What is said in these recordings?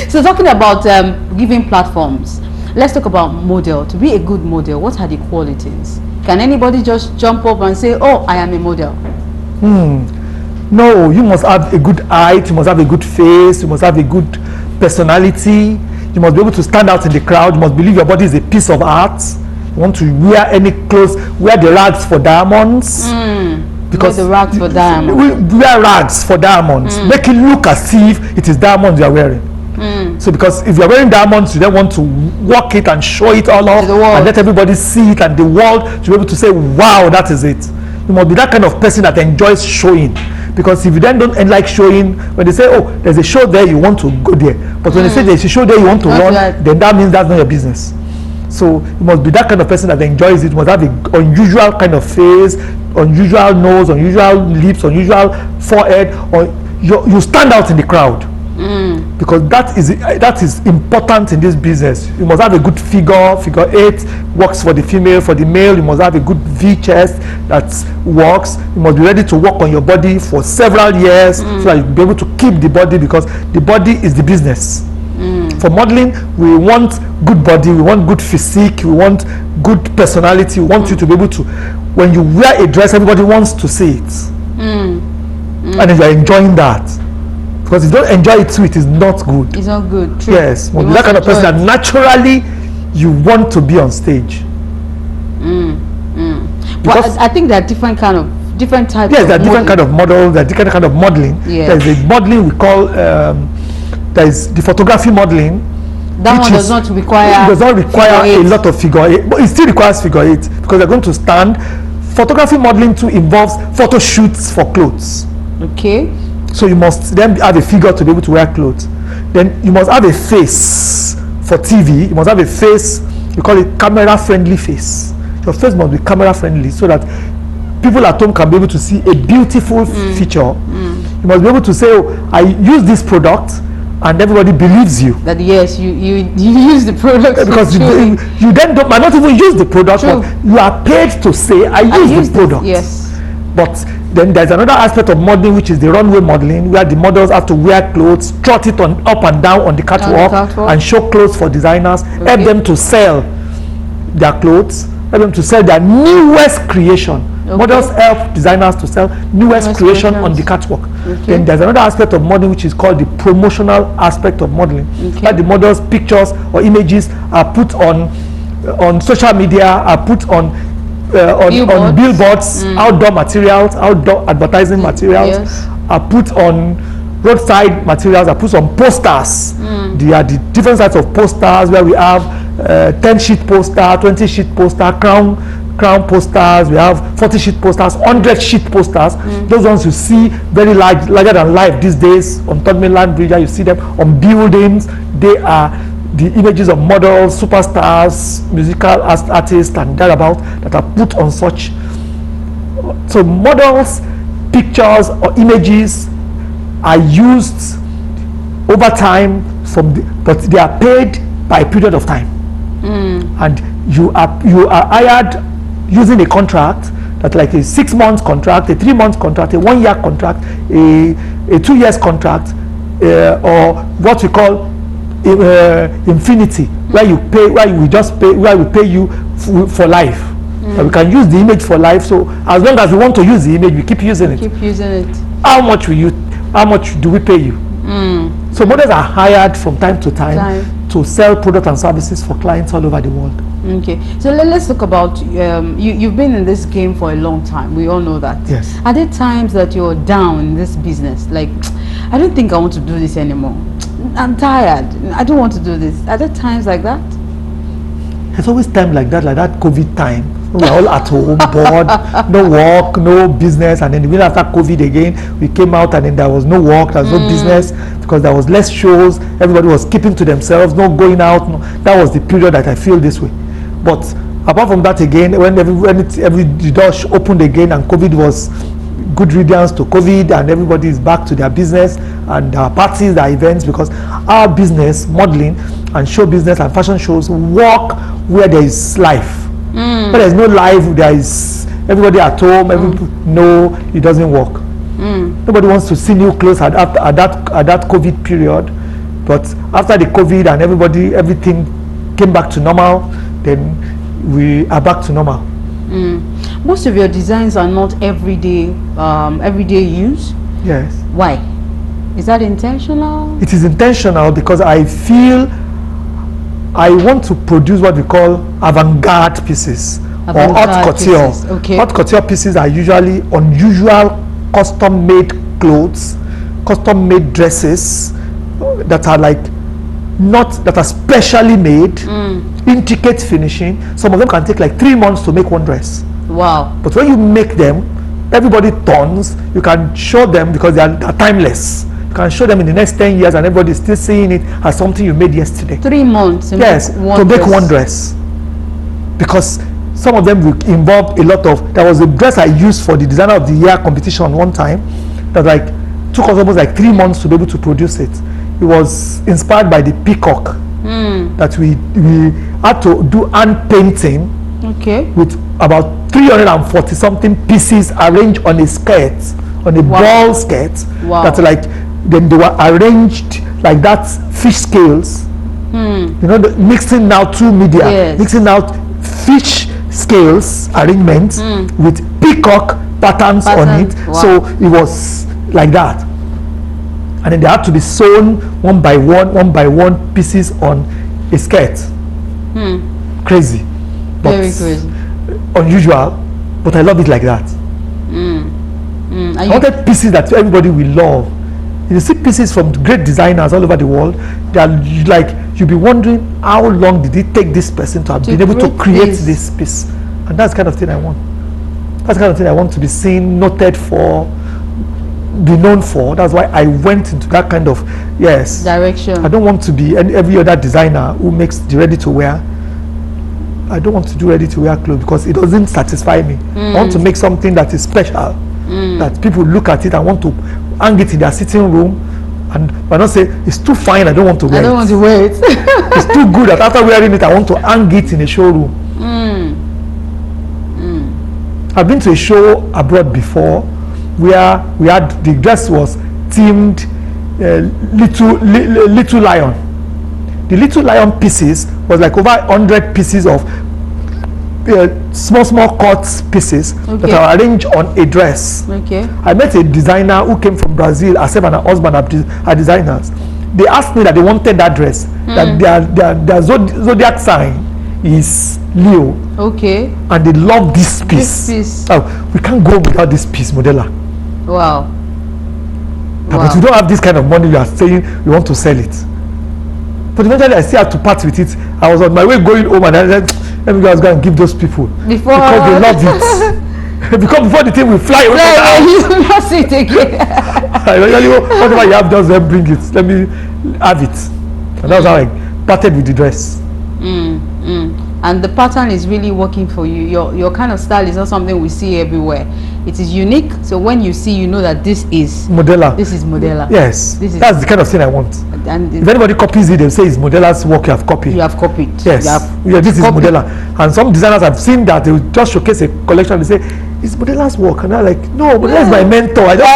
So talking about giving platforms, let's talk about model. To be a good model, what are the qualities? Can anybody just jump up and say, oh, I am a model? No, you must have a good height, you must have a good face, you must have a good personality, you must be able to stand out in the crowd, you must believe your body is a piece of art. You want to wear any clothes, wear the rags for diamonds. Because wear the rags for diamonds. Wear rags for diamonds. Make it look as if it is diamonds you are wearing. So because if you are wearing diamonds, you then want to walk it and show it all off and let everybody see it, and the world to be able to say, wow, that is it. You must be that kind of person that enjoys showing. Because if you then don't like showing, when they say, oh, there's a show there, you want to go there. But when they say there's a show there, you want to run, then that means that's not your business. So you must be that kind of person that enjoys it. You must have an unusual kind of face, unusual nose, unusual lips, unusual forehead, or you stand out in the crowd. Because that is important in this business. You must have a good figure 8 works for the female. For the male, you must have a good V chest that works. You must be ready to work on your body for several years so that you'll be able to keep the body, because the body is the business. For modeling, we want good body, we want good physique, we want good personality. We want you to be able to, when you wear a dress, everybody wants to see it. And if you're enjoying that, because if you don't enjoy it too, it is not good. It's not good. True. Yes, but that kind of person that naturally you want to be on stage. Well, I think there are different types. Yes, there are different kind of models. There are different kind of modeling. Yes. There's a modeling we call there is the photography modeling. That one does not require. It does not require a lot of figure 8, but it still requires figure 8 because they're going to stand. Photography modeling too involves photo shoots for clothes. Okay. So you must then have a figure to be able to wear clothes. Then you must have a face for TV. You must have a face, you call it camera friendly face. Your face must be camera friendly so that people at home can be able to see a beautiful feature. You must be able to say, oh, I use this product, and everybody believes you. That yes, you use the product. Because you then might not even use the product, but you are paid to say, I use the product. Yes. But then there's another aspect of modeling, which is the runway modeling, where the models have to wear clothes, trot it on up and down on the catwalk, and show clothes for designers, help them to sell their clothes, help them to sell their newest creation. Models help designers to sell newest creation on the catwalk. Then there's another aspect of modeling, which is called the promotional aspect of modeling, where the models' pictures or images are put on social media, are put on billboards, outdoor materials, outdoor advertising materials, are put on roadside materials, are put on posters. There are the different types of posters where we have 10-sheet poster, 20-sheet poster, crown posters, we have 40-sheet posters, 100-sheet posters. Those ones you see very larger than life these days on Third Mainland Bridge. You see them on buildings. They are the images of models, superstars, musical artists, and thereabout that are put on such. So models, pictures, or images are used over time but they are paid by a period of time, and you are hired using a contract that, like, a 6 months contract, a 3 months contract, a 1 year contract, a 2 years contract, or what we call infinity, where we pay you for life. And we can use the image for life. So as long as we want to use the image, we keep using it. How much do we pay you? So models are hired from time to time to sell products and services for clients all over the world. Okay, so let's talk about you've been in this game for a long time. We all know that. Yes. Are there times that you're down in this business, like, I don't think I want to do this anymore, I'm tired, I don't want to do this? Are there times like that? There's always time like that COVID time. We're all at home, bored, no work, no business, and then even after COVID again, we came out and then there was no work, there was no business, because there was less shows, everybody was keeping to themselves, no going out. That was the period that I feel this way. But apart from that, again, when the doors opened again and COVID was good riddance to COVID, and everybody is back to their business and their parties, their events, because our business, modeling and show business and fashion shows, work where there is life. Where there is no life, there is everybody at home. No, it doesn't work. Nobody wants to see new clothes at that COVID period. But after the COVID and everything came back to normal, then we are back to normal. Most of your designs are not everyday use. Yes. Why? Is that intentional? It is intentional because I feel I want to produce what we call avant-garde pieces or haute couture. Okay. Haute couture pieces are usually unusual, custom-made clothes, custom-made dresses that are that are specially made, intricate finishing. Some of them can take like 3 months to make one dress. Wow. But when you make them, everybody turns. You can show them because they are timeless. You can show them in the next 10 years and everybody is still seeing it as something you made yesterday. 3 months to yes, make one dress. Because some of them will involve a lot of, there was a dress I used for the designer of the year competition one time that took us almost 3 months to be able to produce it. It was inspired by the peacock that we had to do hand painting with about 340 something pieces arranged on a skirt, on a ball skirt. Wow. That then they were arranged like that, fish scales. You know, mixing now 2 media, mixing out fish scales arrangements with peacock patterns on it. Wow. So it was like that. And then they had to be sewn one by one pieces on a skirt. Crazy. But very crazy. Unusual, but I love it like that. I wanted pieces that everybody will love. You see pieces from great designers all over the world. They are you'll be wondering how long did it take this person to have been able to create this piece. And that's the kind of thing I want. That's the kind of thing I want to be seen, noted for, be known for. That's why I went into that kind of direction. I don't want to be every other designer who makes the ready-to-wear. I don't want to do ready-to-wear clothes because it doesn't satisfy me. I want to make something that is special, that people look at it and want to hang it in their sitting room, and not say it's too fine, I don't want to wear it. I don't want to wear it. It's too good that after wearing it I want to hang it in a showroom. I've been to a show abroad before where the dress was themed little lion. The little lion pieces was over 100 pieces of small cut pieces that are arranged on a dress. I met a designer who came from Brazil. Herself and her husband are designers. They asked me that they wanted that dress, that their zodiac sign is Leo. And they love this piece. We can't go without this piece, Modela. Wow. But we don't have this kind of money. You are saying we want to sell it. But eventually I still had to part with it. I was on my way going home and I said, let me go and give those people because they love it. Because before the thing will fly away from the house. Whatever you have, just bring it. Let me have it. And that's how I parted with the dress. And the pattern is really working for you. Your kind of style is not something we see everywhere. It is unique. So when you see, you know that this is Modela. This is Modela. Yes. That's the kind of thing I want. And if anybody copies it, they'll say it's Modela's work you have copied. You have copied. Yes. This is Modela. And some designers have seen that they will just showcase a collection and they say, it's Modela's work. And I'm like, no, Modela is my mentor. I don't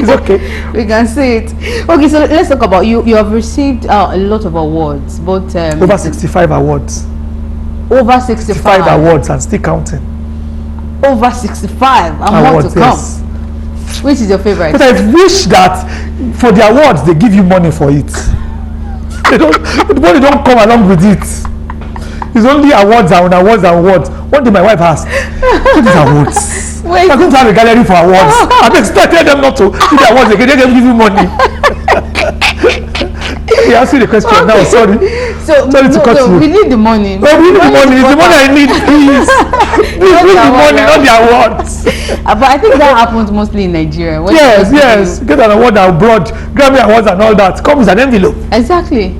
it's okay. We can see it. Okay, so let's talk about you. You have received a lot of awards, but over 65 awards. Over 65 awards and still counting. Over 65 and more to come. Yes. Which is your favorite? But I wish that for the awards they give you money for it. The money don't come along with it. It's only awards and awards and awards. One day my wife asked, what is awards? Wait. I'm going to have a gallery for awards. I'm expecting them not to do the awards again. They don't give you money. He asked you the question now. Sorry. Sorry to cut you. We need the money. No, we need the money. It's the money I need, please. Please bring the money, not the awards. But I think that happens mostly in Nigeria. Yes. Get an award abroad, Grammy awards and all that. Come with an envelope. Exactly.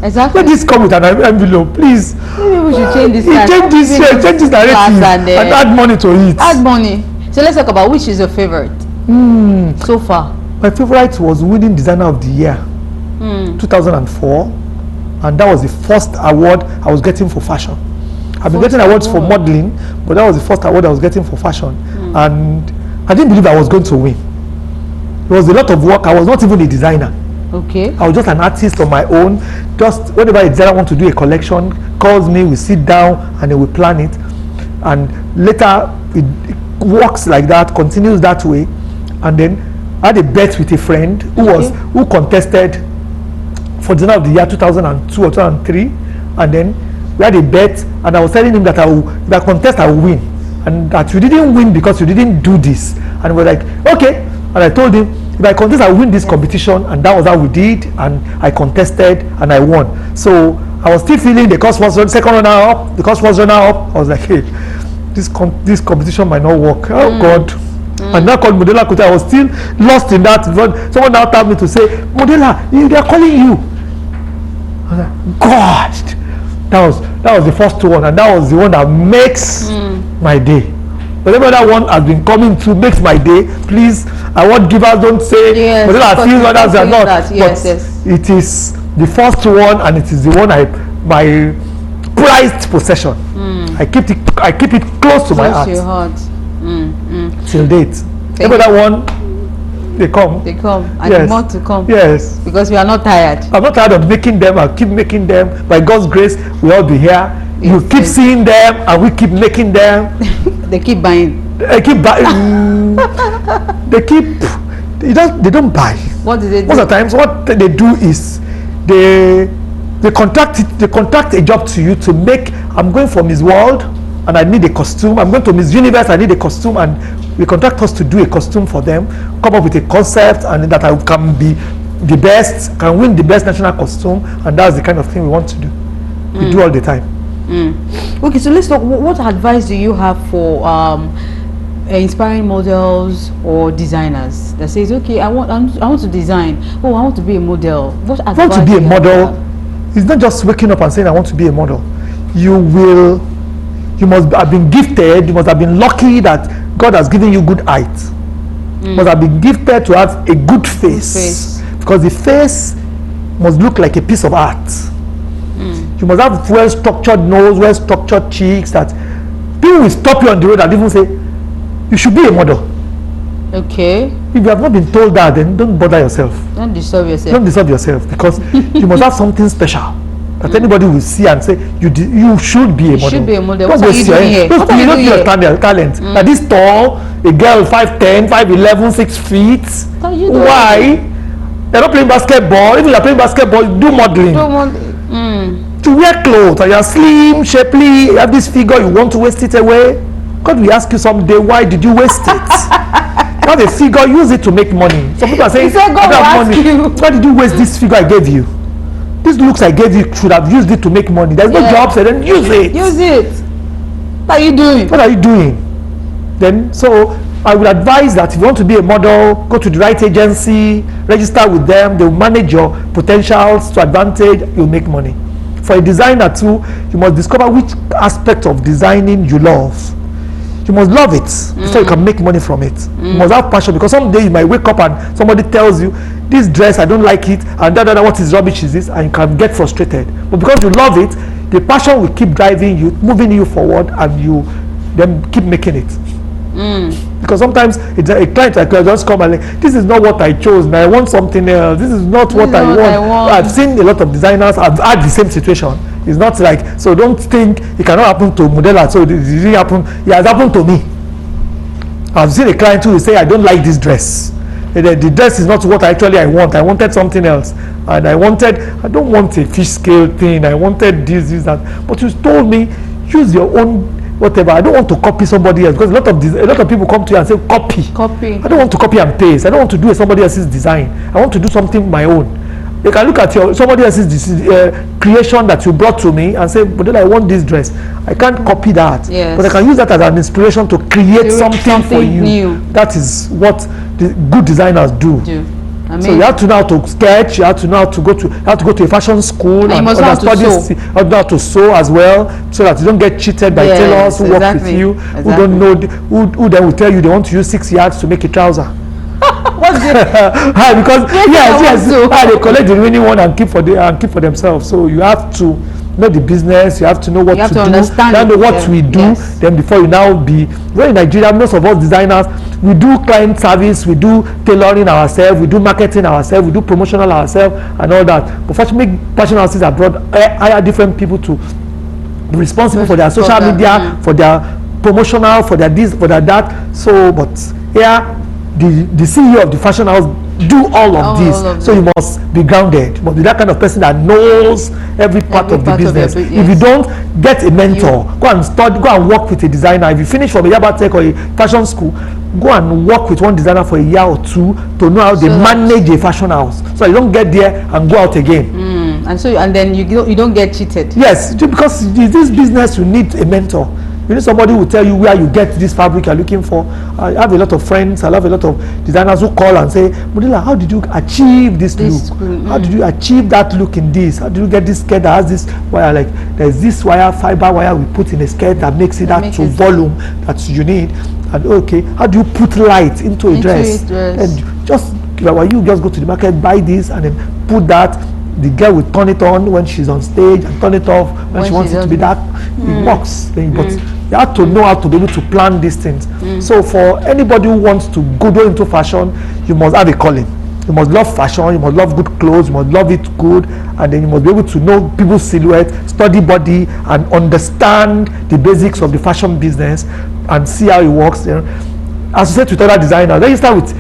Let this come with an envelope, please. Maybe we should change this. Change this narrative and add money to it. Add money. So let's talk about which is your favorite so far. My favorite was winning designer of the year 2004, and that was the first award I was getting for fashion. I've been getting awards for modeling, but that was the first award I was getting for fashion, and I didn't believe I was going to win. It was a lot of work. I was not even a designer. Okay. I was just an artist on my own. Just whenever a designer wants to do a collection, calls me, we sit down and then we plan it. And later it works like that, continues that way. And then I had a bet with a friend who contested for designer of the year 2002 or 2003. And then we had a bet, and I was telling him that if I contest, I will win, and that you didn't win because you didn't do this. And we're like, okay. And I told him, if I contest, I will win this competition, and that was how we did. And I contested and I won. So I was still feeling the cost was second runner up. The cost was runner up. I was like, hey, this competition might not work. Oh God. And now called Modela. I was still lost in that. Someone now told me to say, Modela, they are calling you. I was like, God. That was the first one, and that was the one that makes my day. Whatever that one has been coming to makes my day. Please, I want givers don't say Modela feels others are not. Yes, it is the first one, and it is the one my prized possession. I keep it close to my heart. To your heart. Till date. Remember that one? They come, and more to come. Yes, because we are not tired. I'm not tired of making them. I'll keep making them. By God's grace, we'll all be here. You keep seeing them, and we keep making them. They keep buying. They keep buying. They don't buy. What do they do? Most of the times, what they do is they contract a job to you to make. I'm going for Miss World, and I need a costume. I'm going to Miss Universe, I need a costume, and we contract us to do a costume for them, come up with a concept, and that I can be the best, can win the best national costume, and that's the kind of thing we want to do. We do all the time. Okay, so let's talk. What advice do you have for inspiring models or designers that says, okay, I want to design. Oh, I want to be a model. What advice? I want to be a model. It's not just waking up and saying I want to be a model. You must have been gifted. You must have been lucky that God has given you good height. You must have been gifted to have a good face. Because the face must look like a piece of art. You must have well-structured nose, well-structured cheeks, that people will stop you on the road and even say, you should be a model. Okay. If you have not been told that, then don't bother yourself. Don't disturb yourself. Don't disturb yourself, because you must have something special that anybody will see and say, you should be a model. You should be a model. What are you doing here? What are you doing here? Talent. That this tall, a girl 5'10", 5'11", 6 feet. Why? They're not playing basketball. If you're playing basketball, do modeling. To wear clothes, and you're slim, shapely, you have this figure, you want to waste it away. God will ask you someday, why did you waste it? You have a figure, use it to make money. Some people are saying, God will ask you. Why did you waste this figure I gave you? These looks I gave you, should have used it to make money. There's no job, so then use it. Use it. What are you doing? What are you doing? Then, so I would advise that if you want to be a model, go to the right agency, register with them. They will manage your potentials to advantage. You'll make money. For a designer too, you must discover which aspect of designing you love. You must love it before you can make money from it. You must have passion, because someday you might wake up and somebody tells you, this dress, I don't like it, and what is rubbish is this, and you can get frustrated. But because you love it, the passion will keep driving you, moving you forward, and you then keep making it. Because sometimes it's a client that can just come and like, this is not what I chose, and I want something else. This is not what I want. I've seen a lot of designers. I've had the same situation. It's not like, so don't think it cannot happen to Modela. So it didn't happen. It has happened to me. I've seen a client who will say, I don't like this dress. The dress is not what I want. I wanted something else, and I don't want a fish scale thing. I wanted this, that. But you told me, use your own whatever. I don't want to copy somebody else, because a lot of people come to you and say copy. I don't want to copy and paste. I don't want to do somebody else's design. I want to do something my own. You can look at somebody else's creation that you brought to me and say, but then I want this dress. I can't copy that. Yes. But I can use that as an inspiration to create something for you. New. That is what the good designers do. So you have to know how to sketch. You have to know how to go to a fashion school, and you must know how to sew as well, so that you don't get cheated by tailors who work with you, who don't know, who then will tell you they want to use 6 yards to make a trouser. What's it? Because they collect the remaining one and keep for themselves. So you have to know the business. You have to know what to do. Understand know what we do. Yes. Then before you now be, well, in Nigeria, most of us designers, we do client service, we do tailoring ourselves, we do marketing ourselves, we do promotional ourselves and all that. But fashion houses abroad hire different people to be responsible for their social media, for their promotional, for their this, for their that. So, but here, the CEO of the fashion house do all of this. So you must be grounded. You must be that kind of person that knows every part of the business. If you don't, get a mentor. Go and study, go and work with a designer. If you finish from a Yaba Tech or a fashion school, go and work with one designer for a year or two to know how they manage a fashion house. So you don't get there and go out again. And then you don't get cheated. Yes, because in this business you need a mentor. You need somebody who will tell you where you get this fabric you're looking for. I have a lot of friends, I have a lot of designers who call and say, Modela, how did you achieve this look? How did you achieve that look in this? How did you get this skirt that has this wire? Like, there's this wire, fiber wire we put in a skirt that makes it that to volume that you need. And okay, how do you put light into a dress? And just, you just go to the market, buy this, and then put that. The girl will turn it on when she's on stage and turn it off when she wants it to be dark. It works. But you have to know how to be able to plan these things. So for anybody who wants to go into fashion, you must have a calling. You must love fashion, you must love good clothes, you must love it good, and then you must be able to know people's silhouette, study body, and understand the basics of the fashion business and see how it works. Associate with other designers. Then you start with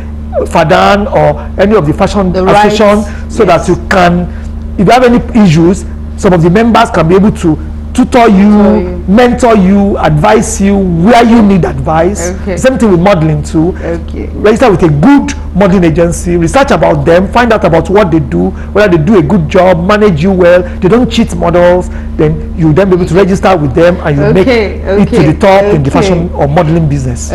Fadan or any of the fashion association, so that you can, if you have any issues, some of the members can be able to tutor you, mentor you, advise you where you need advice. Same thing with modeling too. Register with a good modeling agency, research about them, find out about what they do, whether they do a good job, manage you well, they don't cheat models, then you then be able to register with them and you make it to the top in the fashion or modeling business.